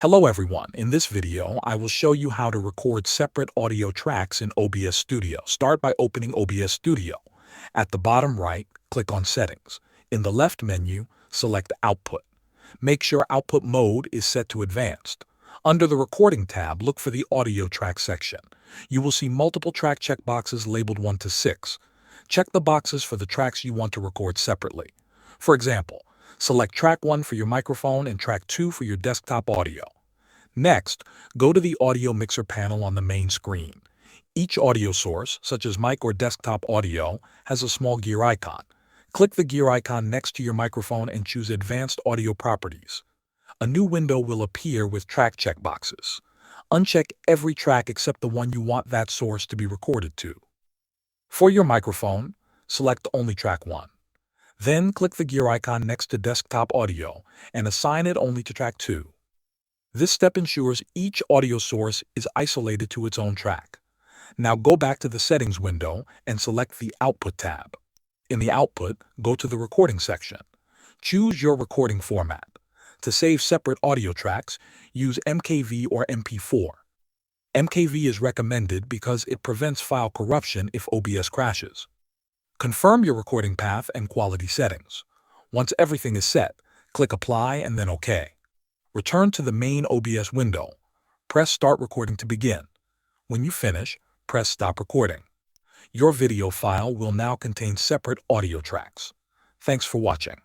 Hello everyone, in this video I will show you how to record separate audio tracks in OBS Studio. Start by opening OBS Studio. At the bottom right, click on Settings. In the left menu, select Output. Make sure Output Mode is set to Advanced. Under the Recording tab, look for the Audio Track section. You will see multiple track checkboxes labeled 1 to 6. Check the boxes for the tracks you want to record separately. For example, select track 1 for your microphone and track 2 for your desktop audio. Next, go to the audio mixer panel on the main screen. Each audio source, such as mic or desktop audio, has a small gear icon. Click the gear icon next to your microphone and choose Advanced Audio Properties. A new window will appear with track checkboxes. Uncheck every track except the one you want that source to be recorded to. For your microphone, select only track 1. Then click the gear icon next to desktop audio and assign it only to track 2. This step ensures each audio source is isolated to its own track. Now go back to the Settings window and select the Output tab. In the Output, go to the Recording section. Choose your recording format. To save separate audio tracks, use MKV or MP4. MKV is recommended because it prevents file corruption if OBS crashes. Confirm your recording path and quality settings. Once everything is set, click Apply and then OK. Return to the main OBS window. Press Start Recording to begin. When you finish, press Stop Recording. Your video file will now contain separate audio tracks. Thanks for watching.